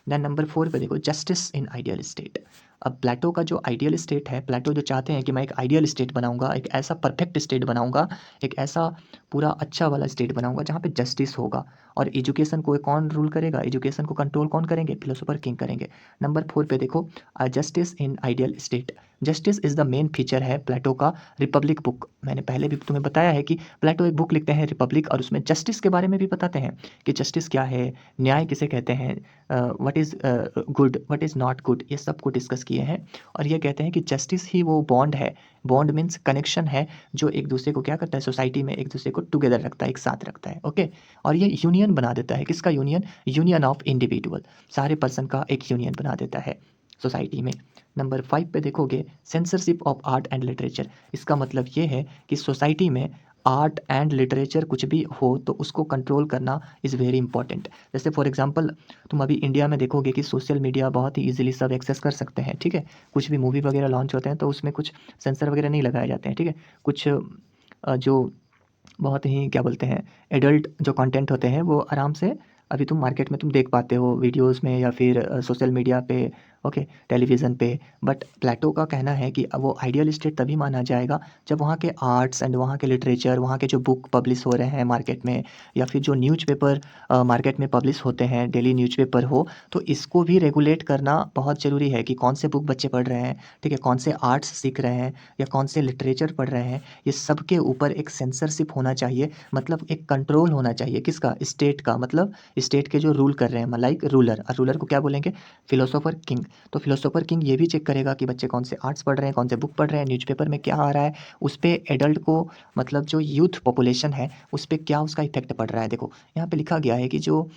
देन नंबर 4 पे देखो जस्टिस इन आइडियल स्टेट। अब प्लेटो का जो आइडियल स्टेट है, प्लेटो जो चाहते हैं कि मैं एक आइडियल स्टेट बनाऊंगा, एक ऐसा परफेक्ट स्टेट बनाऊंगा, एक ऐसा पूरा अच्छा वाला स्टेट बनाऊंगा जहाँ पे जस्टिस होगा। और एजुकेशन को कौन रूल करेगा, एजुकेशन को कंट्रोल कौन करेंगे, फिलोसोफर किंग करेंगे। नंबर 4 पे देखो justice in ideal state. Justice is the main feature है प्लेटो का रिपब्लिक बुक। मैंने पहले भी तुम्हें बताया है कि प्लेटो एक बुक लिखते हैं रिपब्लिक, और उसमें जस्टिस के बारे में भी बताते हैं कि जस्टिस क्या है, न्याय किसे कहते हैं, what is good, what is not good, ये सब को डिस्कस किए हैं। और ये कहते हैं कि जस्टिस ही वो बॉन्ड है, बॉन्ड मीन्स कनेक्शन है, जो एक दूसरे को क्या करता है, सोसाइटी में एक दूसरे को टुगेदर रखता है, एक साथ रखता है। ओके, और ये यूनियन बना देता है, किसका यूनियन, यूनियन ऑफ इंडिविजुअल, सारे पर्सन का एक यूनियन बना देता है सोसाइटी में। नंबर 5 पे देखोगे censorship of art and literature. इसका मतलब ये है कि सोसाइटी में आर्ट एंड लिटरेचर कुछ भी हो तो उसको कंट्रोल करना इज़ वेरी इंपॉर्टेंट। जैसे फॉर एग्जांपल तुम अभी इंडिया में देखोगे कि सोशल मीडिया बहुत ही इजीली सब एक्सेस कर सकते हैं, ठीक है। कुछ भी मूवी वगैरह लॉन्च होते हैं तो उसमें कुछ सेंसर वगैरह नहीं लगाए जाते हैं, ठीक है। कुछ जो बहुत ही क्या बोलते हैं, एडल्ट जो कंटेंट होते हैं वो आराम से अभी तुम मार्केट में तुम देख पाते हो वीडियोस में या फिर सोशल मीडिया पे, ओके, टेलीविज़न पे। बट प्लेटो का कहना है कि वो आइडियल स्टेट तभी माना जाएगा जब वहाँ के आर्ट्स एंड वहाँ के लिटरेचर, वहाँ के जो बुक पब्लिश हो रहे हैं मार्केट में, या फिर जो न्यूज़पेपर मार्केट में पब्लिश होते हैं, डेली न्यूज़पेपर हो, तो इसको भी रेगुलेट करना बहुत ज़रूरी है कि कौन से बुक बच्चे पढ़ रहे हैं, ठीक है, कौन से आर्ट्स सीख रहे हैं या कौन से लिटरेचर पढ़ रहे हैं। ये सब के ऊपर एक सेंसरशिप होना चाहिए, मतलब एक कंट्रोल होना चाहिए, किसका, स्टेट का, मतलब स्टेट के जो रूल कर रहे हैं, लाइक रूलर। और रूलर को क्या बोलेंगे, फिलोसोफर किंग। तो फिलोसोफर किंग ये भी चेक करेगा कि बच्चे कौन से आर्ट्स पढ़ रहे हैं, कौन से बुक पढ़ रहे हैं, न्यूज़पेपर में क्या आ रहा है, उस पे एडल्ट को, मतलब जो यूथ पॉपुलेशन है उस पे क्या उसका इफेक्ट पड़ रहा है। देखो यहाँ पे लिखा गया है कि जो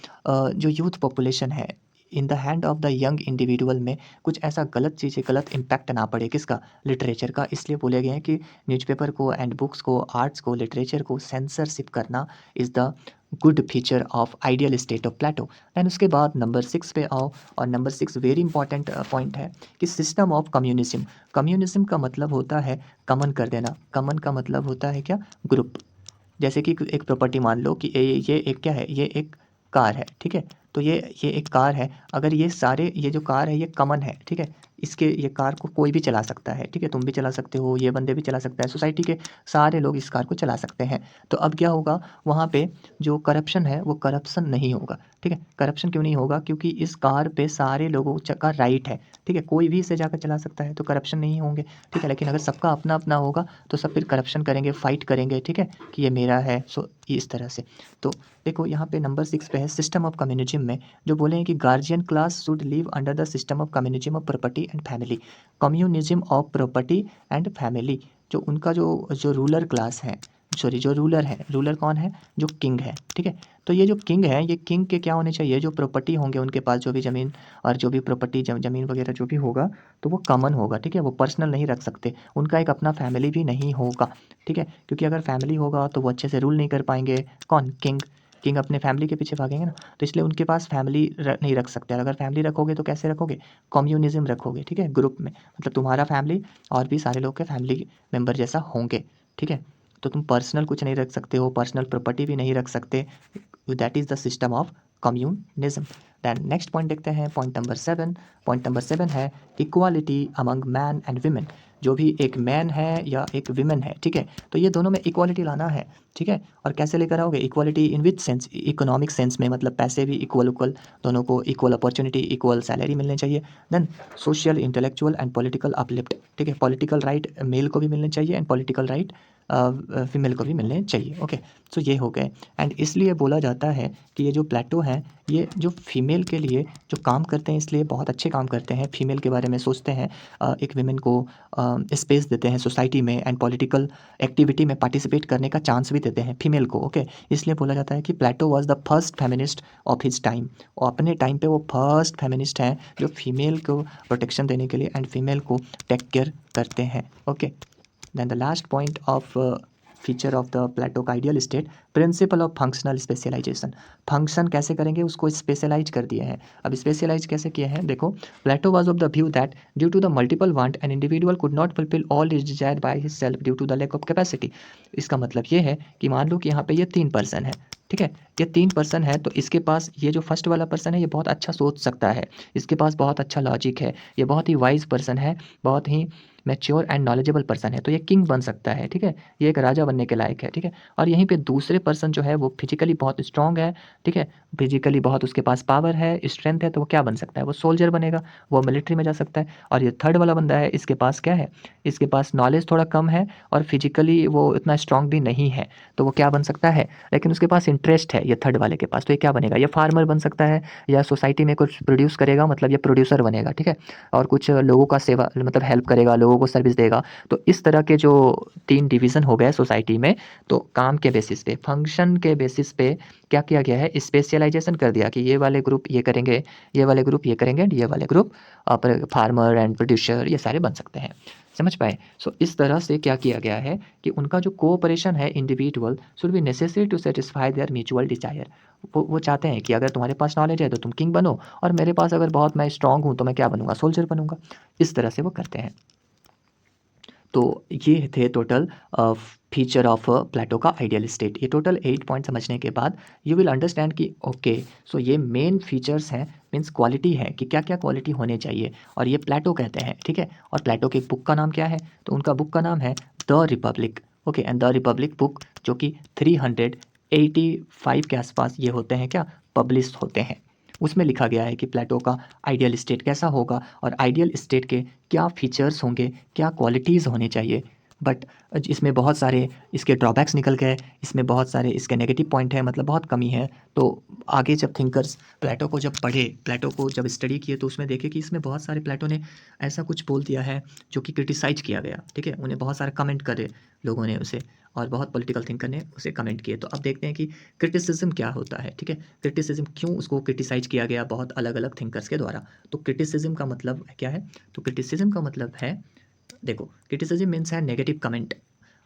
यूथ पॉपुलेशन है in the hand of the young individual में कुछ ऐसा गलत चीज़ें, गलत इम्पैक्ट ना पड़े, किसका, लिटरेचर का। इसलिए बोले गए हैं कि न्यूज़पेपर को एंड बुक्स को, आर्ट्स को, लिटरेचर को सेंसरशिप करना is the good feature of ideal state of Plato. And उसके बाद नंबर 6 पे आओ, और नंबर 6 वेरी इंपॉर्टेंट पॉइंट है कि सिस्टम ऑफ कम्युनिज्म। कम्युनिज्म का मतलब होता है कमन कर देना। कमन का मतलब होता है क्या, ग्रुप। जैसे कि एक प्रॉपर्टी मान लो कि ये एक क्या है, ये एक कार है, ठीक है। तो ये एक कार है, अगर ये सारे, ये जो कार है ये कमन है, ठीक है। इसके, ये कार को कोई भी चला सकता है, ठीक है, तुम भी चला सकते हो, ये बंदे भी चला सकता है, सोसाइटी के सारे लोग इस कार को चला सकते हैं। तो अब क्या होगा, वहाँ पे जो करप्शन है वो करप्शन नहीं होगा, ठीक है। करप्शन क्यों नहीं होगा, क्योंकि इस कार पे सारे लोगों का राइट है, ठीक है, कोई भी इसे जाकर चला सकता है, तो करप्शन नहीं होंगे, ठीक है। लेकिन अगर सबका अपना अपना होगा तो सब फिर करप्शन करेंगे, फाइट करेंगे, ठीक है, कि ये मेरा है, सो इस तरह से। तो देखो यहाँ पे नंबर 6 पे है सिस्टम ऑफ कम्युनिज्म में जो बोले हैं कि guardian class should live under the system of communism of property and family. Communism of property and family, जो उनका जो जो रूलर क्लास है, सॉरी जो रूलर है, रूलर कौन है, जो किंग है, ठीक है। तो ये जो किंग है, ये किंग के क्या होने चाहिए, जो प्रॉपर्टी होंगे उनके पास, जो भी ज़मीन और जो भी प्रॉपर्टी, ज़मीन वगैरह जो भी होगा, तो वो कॉमन होगा, ठीक है, वो पर्सनल नहीं रख सकते। उनका एक अपना फैमिली भी नहीं होगा, ठीक है, क्योंकि अगर फैमिली होगा तो वो अच्छे से रूल नहीं कर पाएंगे। कौन, किंग। किंग अपने फैमिली के पीछे भागेंगे ना, तो इसलिए उनके पास फैमिली नहीं रख सकते। और अगर फैमिली रखोगे तो कैसे रखोगे, कम्युनिज्म रखोगे, ठीक है, ग्रुप में, मतलब तुम्हारा फैमिली और भी सारे लोग के फैमिली मेंबर जैसा होंगे, ठीक है। तो तुम पर्सनल कुछ नहीं रख सकते हो, पर्सनल प्रॉपर्टी भी नहीं रख सकते। That is the system of communism. Then next point देखते हैं, पॉइंट नंबर 7। पॉइंट नंबर 7 है equality among man and women. जो भी एक मैन है या एक विमेन है, ठीक है, तो ये दोनों में इक्वालिटी लाना है, ठीक है। और कैसे लेकर आओगे इक्वालिटी, इन विच सेंस, इकोनॉमिक सेंस में, मतलब पैसे भी इक्वल इक्वल, दोनों को इक्वल अपॉर्चुनिटी, इक्वल सैलरी मिलनी चाहिए। Then social, intellectual and political uplift, ठीक है, पॉलिटिकल राइट मेल को भी मिलने चाहिए एंड पॉलिटिकल राइट फीमेल को भी मिलने चाहिए। ओके, सो ये हो गए। एंड इसलिए बोला जाता है कि ये जो प्लेटो हैं, ये जो फीमेल के लिए जो काम करते हैं, इसलिए बहुत अच्छे काम करते हैं, फीमेल के बारे में सोचते हैं, एक विमेन को स्पेस देते हैं सोसाइटी में, एंड पॉलिटिकल एक्टिविटी में पार्टिसिपेट करने का चांस भी देते हैं फीमेल को। ओके, इसलिए बोला जाता है कि Plato was the first feminist of his time. और अपने टाइम पे वो फर्स्ट फेमिनिस्ट हैं जो फीमेल को प्रोटेक्शन देने के लिए एंड फीमेल को टेक केयर करते हैं। Okay, then the last point of feature of the Plato का ideal state, principle of functional specialization. Function कैसे करेंगे, उसको स्पेशलाइज कर दिए हैं। अब स्पेशलाइज कैसे किए हैं, देखो, Plato was of the view that due to the multiple want an individual could not fulfil all his desire by his self due to the lack of capacity. इसका मतलब ये है कि मान लो कि यहाँ पे ये 3 पर्सन है, ठीक है, ये 3 पर्सन है, तो इसके पास ये जो फर्स्ट वाला पर्सन है ये बहुत अच्छा सोच सकता है, इसके पास बहुत अच्छा लॉजिक है, ये बहुत ही वाइज पर्सन है, बहुत ही मैच्योर एंड नॉलेजेबल पर्सन है, तो ये किंग बन सकता है, ठीक है, ये एक राजा बनने के लायक है, ठीक है। और यहीं पे दूसरे पर्सन जो है वो फिजिकली बहुत स्ट्रांग है, ठीक है, फिजिकली बहुत उसके पास पावर है, स्ट्रेंथ है, तो वो क्या बन सकता है, वो सोल्जर बनेगा, वो मिलिट्री में जा सकता है। और ये थर्ड वाला बंदा है, इसके पास क्या है, इसके पास नॉलेज थोड़ा कम है और फिजिकली वो इतना स्ट्रांग भी नहीं है, तो वो क्या बन सकता है, लेकिन उसके पास इंटरेस्ट है ये थर्ड वाले के पास, तो ये क्या बनेगा, ये फार्मर बन सकता है, या सोसाइटी में कुछ प्रोड्यूस करेगा, मतलब ये प्रोड्यूसर बनेगा, ठीक है, और कुछ लोगों का सेवा मतलब हेल्प करेगा, लोगों को सर्विस देगा। तो इस तरह के जो 3 डिवीज़न हो गए सोसाइटी में, तो काम के बेसिस पे, फंक्शन के बेसिस पे क्या किया गया है, स्पेशलाइजेशन कर दिया कि ये वाले ग्रुप ये करेंगे, ये वाले ग्रुप ये करेंगे, एंड ये वाले ग्रुप फार्मर एंड प्रोड्यूसर ये सारे बन सकते हैं। समझ पाए? सो इस तरह से क्या किया गया है कि उनका जो कोऑपरेशन है individual should be necessary to satisfy their mutual desire. वो चाहते हैं कि अगर तुम्हारे पास नॉलेज है तो तुम किंग बनो, और मेरे पास अगर बहुत मैं स्ट्रांग हूँ तो मैं क्या बनूंगा, सोल्जर बनूंगा। इस तरह से वो करते हैं। तो ये थे टोटल फीचर ऑफ प्लेटो का आइडियल स्टेट। ये टोटल 8 पॉइंट समझने के बाद यू विल अंडरस्टैंड कि ओके, सो ये मेन फीचर्स हैं, मीन्स क्वालिटी है कि क्या क्या क्वालिटी होने चाहिए, और ये प्लेटो कहते हैं, ठीक है। और प्लेटो की बुक का नाम क्या है, तो उनका बुक का नाम है the Republic, okay, and the Republic book, जो कि 385 के आसपास ये होते हैं क्या, पब्लिश होते हैं। उसमें लिखा गया है कि प्लेटो का आइडियल स्टेट कैसा होगा, और आइडियल स्टेट के क्या फीचर्स होंगे, क्या क्वालिटीज़ होने चाहिए। बट इसमें बहुत सारे इसके ड्रॉबैक्स निकल गए, इसमें बहुत सारे इसके नेगेटिव पॉइंट है, मतलब बहुत कमी है। तो आगे जब थिंकर्स प्लेटो को जब पढ़े, प्लेटो को जब स्टडी किए, तो उसमें देखे कि इसमें बहुत सारे प्लेटो ने ऐसा कुछ बोल दिया है जो कि क्रिटिसाइज किया गया, ठीक है, उन्हें बहुत सारे कमेंट करे लोगों ने उसे, और बहुत पॉलिटिकल थिंकर ने उसे कमेंट किए। तो अब देखते हैं कि क्रिटिसिज्म क्या होता है, ठीक है, क्रिटिसिज्म क्यों उसको क्रिटिसाइज किया गया बहुत अलग अलग थिंकर्स के द्वारा। तो क्रिटिसिज्म का मतलब क्या है, तो क्रिटिसिज्म का मतलब है, देखो, क्रिटिसिज्म मीन्स है नेगेटिव कमेंट।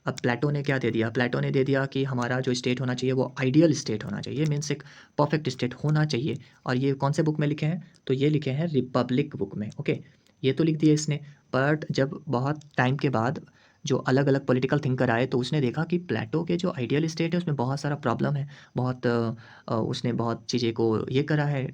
अब प्लेटो ने क्या दे दिया, प्लेटो ने दे दिया कि हमारा जो स्टेट होना चाहिए वो आइडियल स्टेट होना चाहिए, मीन्स एक परफेक्ट स्टेट होना चाहिए। और ये कौन से बुक में लिखे हैं, तो ये लिखे हैं रिपब्लिक बुक में, ओके, ये तो लिख दिया इसने। बट जब बहुत टाइम के बाद जो अलग अलग पॉलिटिकल थिंकर आए, तो उसने देखा कि प्लेटो के जो आइडियल स्टेट है उसमें बहुत सारा प्रॉब्लम है, बहुत उसने बहुत चीज़ें को ये करा है,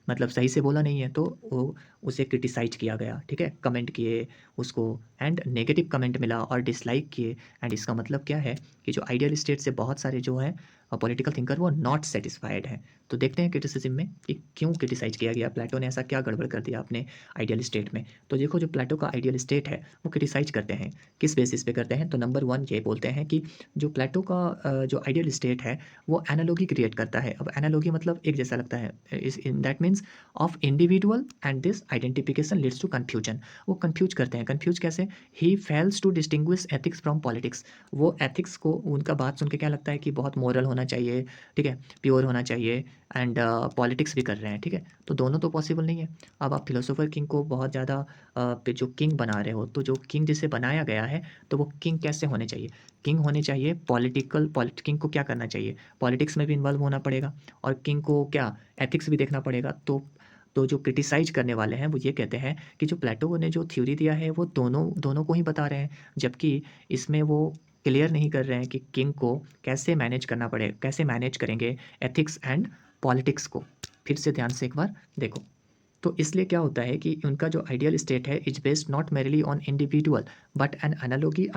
मतलब सही से बोला नहीं है, तो वो उसे क्रिटिसाइज किया गया, ठीक है, कमेंट किए उसको, एंड नेगेटिव कमेंट मिला और डिसलाइक किए। एंड इसका मतलब क्या है कि जो आइडियल स्टेट से बहुत सारे जो हैं पॉलिटिकल थिंकर वो नॉट सेटिस्फाइड हैं। तो देखते हैं क्रिटिसिज्म में कि क्यों क्रिटिसाइज किया गया, प्लेटो ने ऐसा क्या गड़बड़ कर दिया अपने आइडियल स्टेट में। तो देखो, जो प्लेटो का आइडियल स्टेट है वो क्रिटिसाइज करते हैं, किस बेसिस पे करते हैं, तो नंबर 1 ये बोलते हैं कि जो प्लेटो का जो आइडियल स्टेट है वो एनालॉजी क्रिएट करता है। अब एनालॉजी मतलब एक जैसा लगता है, is in that means of individual and this identification leads to confusion. वो कन्फ्यूज करते हैं, कन्फ्यूज कैसे, he fails to distinguish ethics from politics. वो एथिक्स को, उनका बात सुन के क्या लगता है कि बहुत मोरल होना चाहिए, ठीक है, प्योर होना चाहिए, एंड पॉलिटिक्स भी कर रहे हैं, ठीक है, तो दोनों तो पॉसिबल नहीं है। अब आप फिलोसोफर किंग को बहुत ज़्यादा पे जो किंग बना रहे हो, तो जो किंग जिसे बनाया गया है, तो वो किंग कैसे होने चाहिए, किंग होने चाहिए पॉलिटिकल, किंग को क्या करना चाहिए, पॉलिटिक्स में भी इन्वॉल्व होना पड़ेगा, और किंग को क्या एथिक्स भी देखना पड़ेगा। तो जो क्रिटिसाइज करने वाले हैं वो ये कहते हैं कि जो प्लेटो ने जो थ्योरी दिया है वो दोनों दोनों को ही बता रहे हैं, जबकि इसमें वो क्लियर नहीं कर रहे हैं कि किंग को कैसे मैनेज करना पड़ेगा, कैसे मैनेज करेंगे एथिक्स एंड पॉलिटिक्स को। फिर से ध्यान से एक बार देखो। तो इसलिए क्या होता है कि उनका जो आइडियल स्टेट है is based not merely on individual but N analogy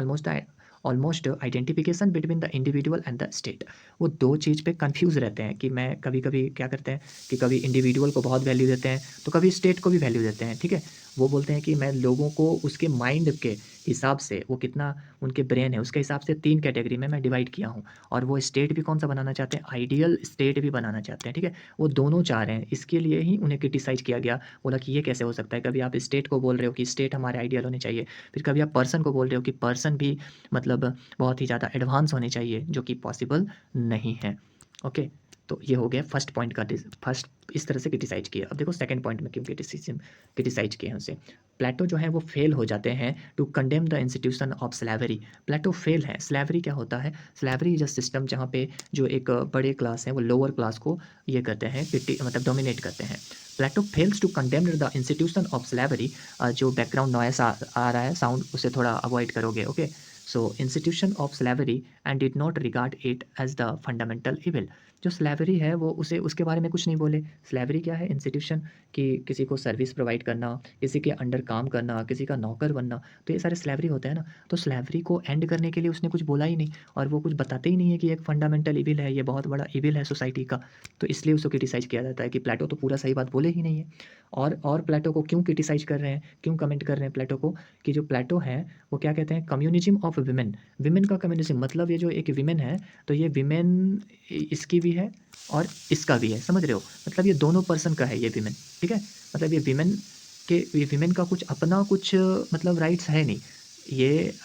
almost identification between the individual and the state. वो दो चीज़ पे कंफ्यूज रहते हैं कि मैं कभी कभी क्या करते हैं कि कभी इंडिविजुअल को बहुत वैल्यू देते हैं तो कभी स्टेट को भी वैल्यू देते हैं, ठीक है। वो बोलते हैं कि मैं लोगों को उसके माइंड के हिसाब से, वो कितना उनके ब्रेन है उसके हिसाब से 3 कैटेगरी में मैं डिवाइड किया हूँ। और वो स्टेट भी कौन सा बनाना चाहते हैं, आइडियल स्टेट भी बनाना चाहते हैं, ठीक है। वो दोनों चाह रहे हैं, इसके लिए ही उन्हें क्रिटिसाइज किया गया। बोला कि ये कैसे हो सकता है, कभी आप स्टेट को बोल रहे हो कि स्टेट हमारे आइडियल होने चाहिए, फिर कभी आप पर्सन को बोल रहे हो कि पर्सन भी मतलब बहुत ही ज़्यादा एडवांस होने चाहिए, जो कि पॉसिबल नहीं है, ओके। तो ये हो गया फर्स्ट पॉइंट का, फर्स्ट इस तरह से क्रिटिसाइज किया। अब देखो सेकंड पॉइंट में क्यों क्रिटिसाइज किए हैं उसे। प्लेटो जो है वो फेल हो जाते हैं to condemn the institution of slavery. Plato fail है, स्लैवरी क्या होता है, स्लैवरी इज अ सिस्टम जहाँ पे जो एक बड़े क्लास है वो लोअर क्लास को ये करते हैं, मतलब डोमिनेट करते हैं। Plato fails to condemn the institution of slavery. जो बैकग्राउंड नॉइस आ रहा है साउंड, उसे थोड़ा अवॉइड करोगे, okay. So institution of slavery and did not regard it as the fundamental evil. जो स्लेवरी है वो उसे उसके बारे में कुछ नहीं बोले। स्लेवरी क्या है? इंस्टीट्यूशन, कि किसी को सर्विस प्रोवाइड करना, किसी के अंडर काम करना, किसी का नौकर बनना, तो ये सारे स्लेवरी होते हैं ना। तो स्लेवरी को एंड करने के लिए उसने कुछ बोला ही नहीं, और वो कुछ बताते ही नहीं है कि एक फंडामेंटल इविल है, ये बहुत बड़ा इविल है सोसाइटी का। तो इसलिए उसको क्रिटिसाइज़ किया जाता है कि प्लेटो तो पूरा सही बात बोले ही नहीं है। और प्लेटो को क्यों क्रिटिसाइज़ कर रहे हैं, क्यों कमेंट कर रहे हैं प्लेटो को, कि जो प्लेटो है वो क्या कहते हैं, कम्युनिज़्म ऑफ विमेन। विमेन का कम्युनिज़्म मतलब ये जो एक विमेन है, तो ये विमेन इसकी भी है और इसका भी है, समझ रहे हो? मतलब ये दोनों पर्सन का है ये विमेन, ठीक है? मतलब ये विमेन का कुछ अपना कुछ मतलब राइट्स है नहीं।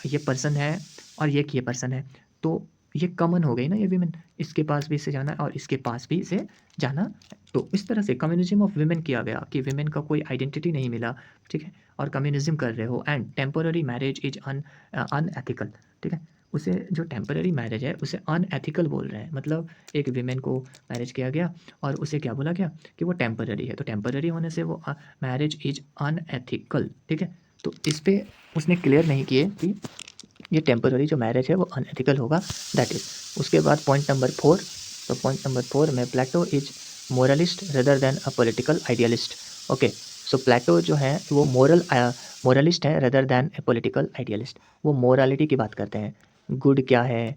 ये पर्सन है और ये पर्सन है, तो ये कॉमन हो गई ना ये विमेन, इसके पास भी इसे जाना है और इसके पास भी इसे जाना है। तो इस तरह से कम्युनिज़्म ऑफ विमेन किया गया कि विमेन का कोई आइडेंटिटी नहीं मिला, ठीक है? और कम्युनिज़्म कर रहे हो, and temporary marriage is unethical, ठीक है? उसे जो टेम्पररी मैरिज है उसे अनएथिकल बोल रहे हैं। मतलब एक विमेन को मैरिज किया गया और उसे क्या बोला गया कि वो टेम्पररी है, तो टेम्पररी होने से वो मैरिज इज़ अनएथिकल, ठीक है? तो इस पे उसने क्लियर नहीं किए कि ये टेम्पररी जो मैरिज है वो अनएथिकल होगा, दैट इज़। उसके बाद पॉइंट नंबर 4, तो पॉइंट नंबर 4 में Plato is moralist rather than a political idealist. Okay, so Plato जो है वो मोरलिस्ट है rather than a political idealist. वो मोरालिटी की बात करते हैं, गुड क्या है,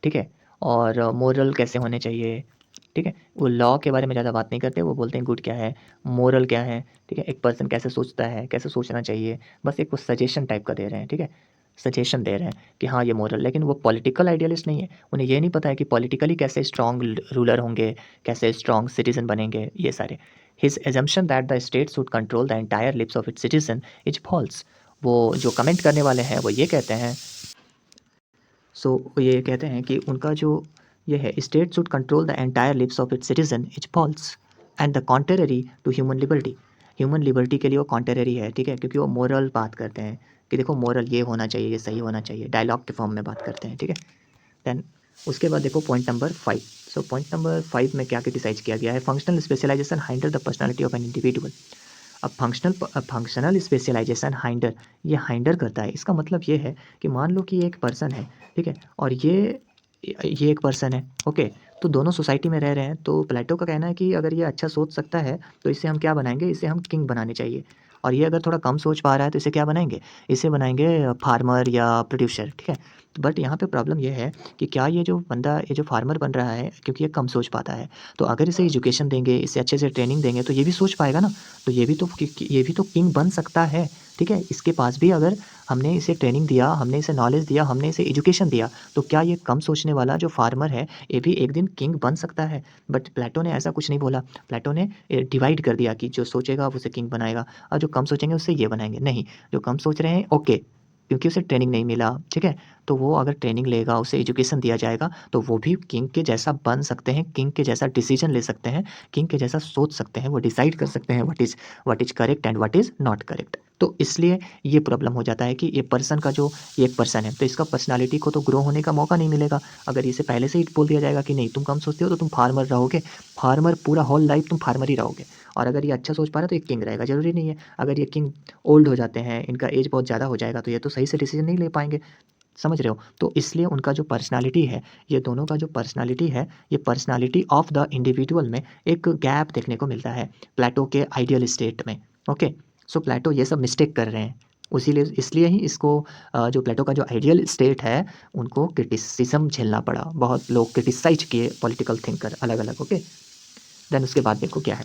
ठीक है, और मोरल कैसे होने चाहिए, ठीक है? वो लॉ के बारे में ज़्यादा बात नहीं करते, वो बोलते हैं गुड क्या है, मोरल क्या है, ठीक है? एक पर्सन कैसे सोचता है, कैसे सोचना चाहिए, बस एक वो सजेशन टाइप का दे रहे हैं, ठीक है? सजेशन दे रहे हैं कि हाँ ये मोरल, लेकिन वो पॉलिटिकल आइडियलिस्ट नहीं है। उन्हें ये नहीं पता है कि पॉलिटिकली कैसे स्ट्रॉन्ग रूलर होंगे, कैसे स्ट्रॉन्ग सिटीजन बनेंगे, ये सारे। His assumption that the state should control the entire lives of its citizen is false. वो जो कमेंट करने वाले हैं वो ये कहते हैं, वो ये कहते हैं कि उनका जो ये है, state should control the entire lives of its citizen is false and the contrary to human liberty. Human liberty के लिए वो कॉन्ट्रेरी है, ठीक है? क्योंकि वो मोरल बात करते हैं कि देखो मोरल ये होना चाहिए, ये सही होना चाहिए, डायलॉग के फॉर्म में बात करते हैं, ठीक है? देन उसके बाद देखो point number 5। So point number 5 में क्या क्रिटिसाइज किया गया है, functional specialization hinder the personality of an individual. अब फंक्शनल स्पेशलाइजेशन हाइंडर, ये हाइंडर करता है, इसका मतलब ये है कि मान लो कि एक पर्सन है, ठीक है, और ये एक पर्सन है, ओके, तो दोनों सोसाइटी में रह रहे हैं। तो प्लेटो का कहना है कि अगर ये अच्छा सोच सकता है तो इसे हम क्या बनाएंगे, इसे हम किंग बनाने चाहिए। और ये अगर थोड़ा कम सोच पा रहा है तो इसे क्या बनाएंगे, इसे बनाएंगे फार्मर या प्रोड्यूसर, ठीक है? बट यहाँ पे प्रॉब्लम ये है कि क्या ये जो बंदा, ये जो फार्मर बन रहा है, क्योंकि ये कम सोच पाता है, तो अगर इसे एजुकेशन देंगे, इसे अच्छे से ट्रेनिंग देंगे तो ये भी सोच पाएगा ना, तो ये भी तो किंग बन सकता है, ठीक है? इसके पास भी अगर हमने इसे ट्रेनिंग दिया, हमने इसे नॉलेज दिया, हमने इसे एजुकेशन दिया, तो क्या ये कम सोचने वाला जो फार्मर है, ये भी एक दिन किंग बन सकता है? बट प्लेटो ने ऐसा कुछ नहीं बोला। प्लेटो ने डिवाइड कर दिया कि जो सोचेगा उसे किंग बनाएगा और जो कम सोचेंगे उससे ये बनाएंगे। नहीं, जो कम सोच रहे हैं ओके, क्योंकि उसे ट्रेनिंग नहीं मिला, ठीक है? तो वो अगर ट्रेनिंग लेगा, उसे एजुकेशन दिया जाएगा, तो वो भी किंग के जैसा बन सकते हैं, किंग के जैसा डिसीजन ले सकते हैं, किंग के जैसा सोच सकते हैं, वो डिसाइड कर सकते हैं what is correct and what is not correct. तो इसलिए ये प्रॉब्लम हो जाता है कि ये एक पर्सन है, तो इसका पर्सनैलिटी को तो ग्रो होने का मौका नहीं मिलेगा। अगर इसे पहले से ही बोल दिया जाएगा कि नहीं तुम कम सोचते हो तो तुम फार्मर रहोगे, फार्मर पूरा होल लाइफ तुम फार्मर ही रहोगे। और अगर ये अच्छा सोच पा रहा है तो ये किंग रहेगा, ज़रूरी नहीं है। अगर ये किंग ओल्ड हो जाते हैं, इनका एज बहुत ज़्यादा हो जाएगा, तो ये तो सही से डिसीजन नहीं ले पाएँगे, समझ रहे हो? तो इसलिए उनका जो पर्सनैलिटी है, ये दोनों का जो पर्सनैलिटी है, ये पर्सनैलिटी ऑफ द इंडिविजुअल में एक गैप देखने को मिलता है, प्लेटो के आइडियल स्टेट में, ओके? सो प्लेटो ये सब मिस्टेक कर रहे हैं, इसलिए ही इसको जो प्लेटो का जो आइडियल स्टेट है, उनको क्रिटिसिज़्म झेलना पड़ा। बहुत लोग क्रिटिसाइज़ किए पॉलिटिकल थिंकर अलग-अलग, ओके? देन उसके बाद देखो क्या है,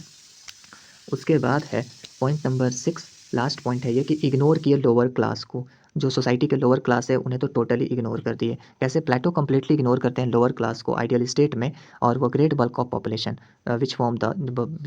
उसके बाद है पॉइंट नंबर 6, लास्ट पॉइंट है ये कि इग्नोर किए लोअर क्लास को। जो सोसाइटी के लोअर क्लास है उन्हें तो टोटली इग्नोर कर दिए। कैसे? प्लेटो कंप्लीटली इग्नोर करते हैं लोअर क्लास को आइडियल स्टेट में, और वो great bulk of population which form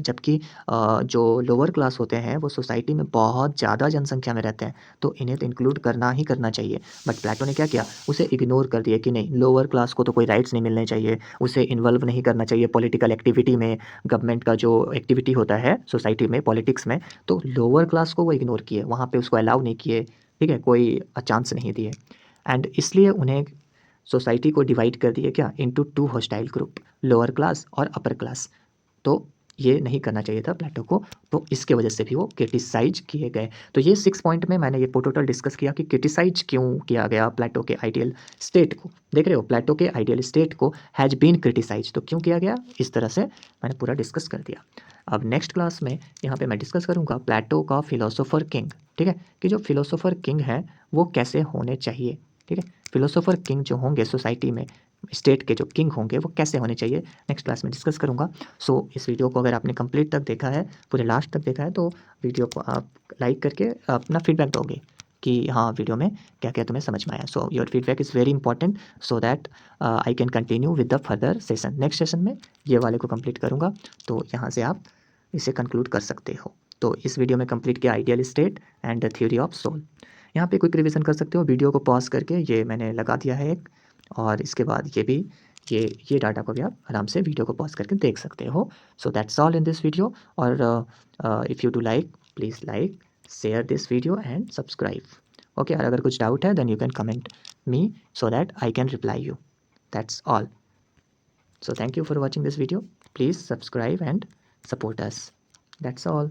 जबकि जो लोअर क्लास होते हैं वो सोसाइटी में बहुत ज़्यादा जनसंख्या में रहते हैं, तो इन्हें तो इंक्लूड करना ही करना चाहिए। बट प्लेटो ने क्या किया, उसे इग्नोर कर दिया कि नहीं, लोअर क्लास को तो कोई राइट्स नहीं मिलने चाहिए, उसे इन्वॉल्व नहीं करना चाहिए पॉलिटिकल एक्टिविटी में, गवर्नमेंट का जो एक्टिविटी होता है सोसाइटी में, पॉलिटिक्स में, तो लोअर क्लास को वो इग्नोर किए, वहाँ पे उसको अलाउ नहीं किए, ठीक है? कोई चांस नहीं दिए, एंड इसलिए उन्हें सोसाइटी को डिवाइड कर दिए क्या, into 2 hostile group, lower class और अपर क्लास। तो ये नहीं करना चाहिए था प्लेटो को, तो इसके वजह से भी वो क्रिटिसाइज किए गए। तो ये 6 पॉइंट में मैंने ये टोटल डिस्कस किया कि क्रिटिसाइज क्यों किया गया प्लेटो के आइडियल स्टेट को। देख रहे हो, प्लेटो के आइडियल स्टेट को हैज़ बीन क्रिटिसाइज, तो क्यों किया गया, इस तरह से मैंने पूरा डिस्कस कर दिया। अब नेक्स्ट क्लास में यहाँ पे मैं डिस्कस करूँगा प्लेटो का फिलोसोफर किंग, ठीक है, कि जो फिलोसोफर किंग है वो कैसे होने चाहिए, ठीक है। फिलोसोफर किंग जो होंगे सोसाइटी में, स्टेट के जो किंग होंगे वो कैसे होने चाहिए, नेक्स्ट क्लास में डिस्कस करूँगा। सो इस वीडियो को अगर आपने कंप्लीट तक देखा है, पूरे लास्ट तक देखा है, तो वीडियो को आप लाइक करके अपना फीडबैक दोगे कि हाँ वीडियो में क्या क्या तुम्हें समझ में आया। So your feedback is very important so that I can continue with the further session. Next session में ये वाले को कंप्लीट करूँगा, तो यहाँ से आप इसे कंक्लूड कर सकते हो। तो इस वीडियो में कंप्लीट किया ideal state and the theory of soul. यहाँ पे क्विक रिवीजन कर सकते हो, वीडियो को पॉज करके ये मैंने लगा दिया है एक, और इसके बाद ये भी ये डाटा को भी आप आराम से वीडियो को पॉज करके देख सकते हो। So that's all in this video. और if you do like, please like, share this video and subscribe. Okay, और अगर कुछ डाउट है then you can comment me so that I can reply you. That's all. So thank you for watching this video. Please subscribe and support us. That's all.